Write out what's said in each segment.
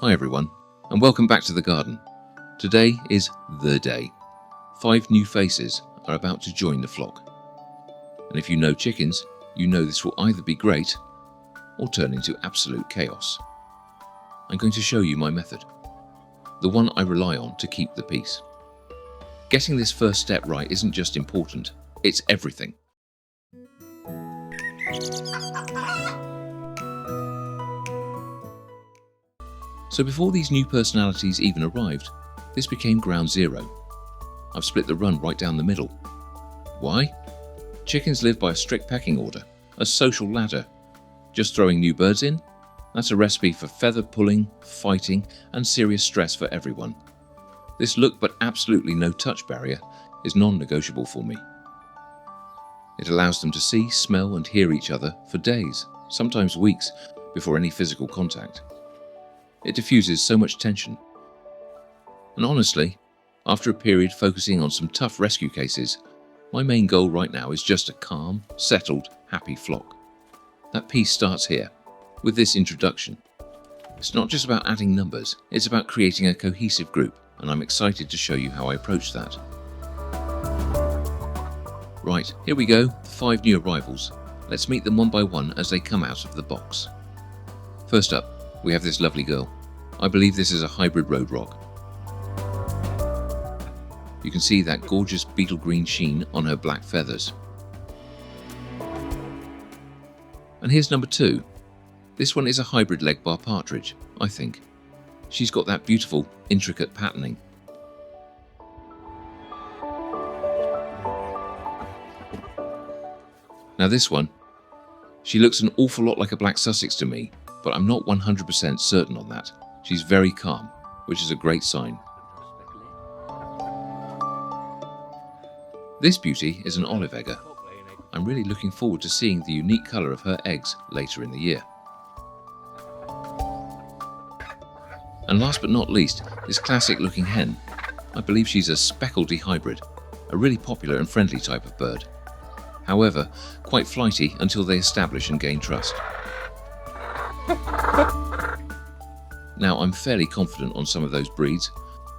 Hi everyone, and welcome back to the garden. Today is the day. 5 new faces are about to join the flock. And if you know chickens, you know this will either be great or turn into absolute chaos. I'm going to show you my method, the one I rely on to keep the peace. Getting this first step right isn't just important, it's everything. So before these new personalities even arrived, this became ground zero. I've split the run right down the middle. Why? Chickens live by a strict pecking order, a social ladder. Just throwing new birds in? That's a recipe for feather pulling, fighting, and serious stress for everyone. This look but absolutely no touch barrier is non-negotiable for me. It allows them to see, smell, and hear each other for days, sometimes weeks, before any physical contact. It diffuses so much tension. And honestly, after a period focusing on some tough rescue cases, my main goal right now is just a calm, settled, happy flock. That peace starts here, with this introduction. It's not just about adding numbers, it's about creating a cohesive group, and I'm excited to show you how I approach that. Right, here we go, 5 new arrivals. Let's meet them one by one as they come out of the box. First up, we have this lovely girl. I believe this is a hybrid road rock. You can see that gorgeous beetle green sheen on her black feathers. And here's number 2. This one is a hybrid leg bar partridge, I think. She's got that beautiful, intricate patterning. Now this one, she looks an awful lot like a black Sussex to me, but I'm not 100% certain on that. She's very calm, which is a great sign. This beauty is an olive egger. I'm really looking forward to seeing the unique colour of her eggs later in the year. And last but not least, this classic looking hen. I believe she's a speckledy hybrid, a really popular and friendly type of bird. However, quite flighty until they establish and gain trust. Now, I'm fairly confident on some of those breeds,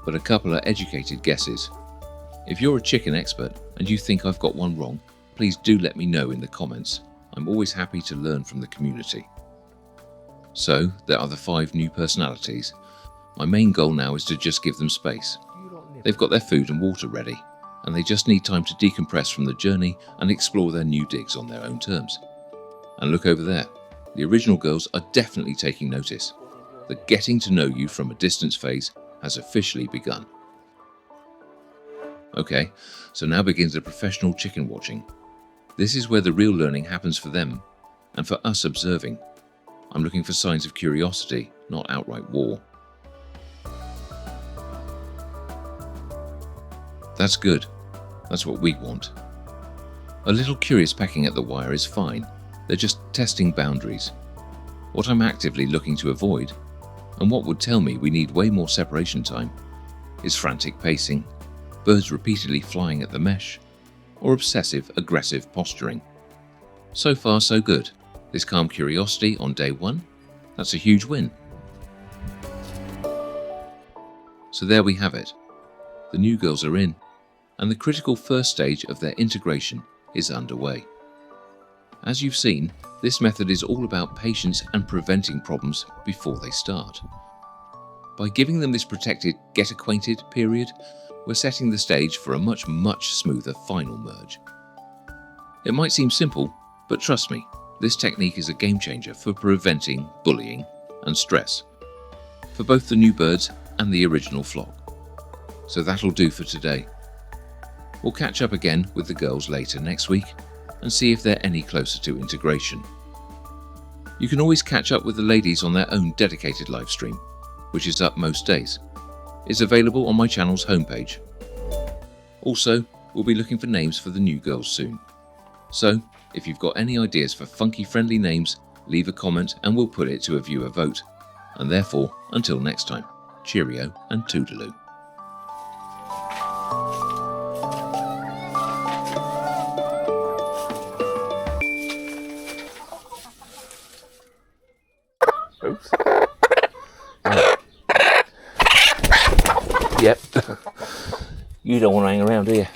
but a couple are educated guesses. If you're a chicken expert and you think I've got one wrong, please do let me know in the comments. I'm always happy to learn from the community. So, there are the 5 new personalities. My main goal now is to just give them space. They've got their food and water ready, and they just need time to decompress from the journey and explore their new digs on their own terms. And look over there. The original girls are definitely taking notice. The getting to know you from a distance phase has officially begun. Okay, so now begins the professional chicken watching. This is where the real learning happens for them, and for us observing. I'm looking for signs of curiosity, not outright war. That's good. That's what we want. A little curious pecking at the wire is fine. They're just testing boundaries. What I'm actively looking to avoid, and what would tell me we need way more separation time, is frantic pacing, birds repeatedly flying at the mesh, or obsessive, aggressive posturing. So far, so good. This calm curiosity on day 1, that's a huge win. So there we have it. The new girls are in, and the critical first stage of their integration is underway. As you've seen, this method is all about patience and preventing problems before they start. By giving them this protected get acquainted period, we're setting the stage for a much smoother final merge. It might seem simple, but trust me, this technique is a game changer for preventing bullying and stress, for both the new birds and the original flock. So that'll do for today. We'll catch up again with the girls later next week and see if they're any closer to integration. You can always catch up with the ladies on their own dedicated live stream, which is up most days. It's available on my channel's homepage. Also, we'll be looking for names for the new girls soon. So, if you've got any ideas for funky friendly names, leave a comment and we'll put it to a viewer vote. And therefore, until next time, cheerio and toodaloo. Oops. Yep. You don't want to hang around, do you?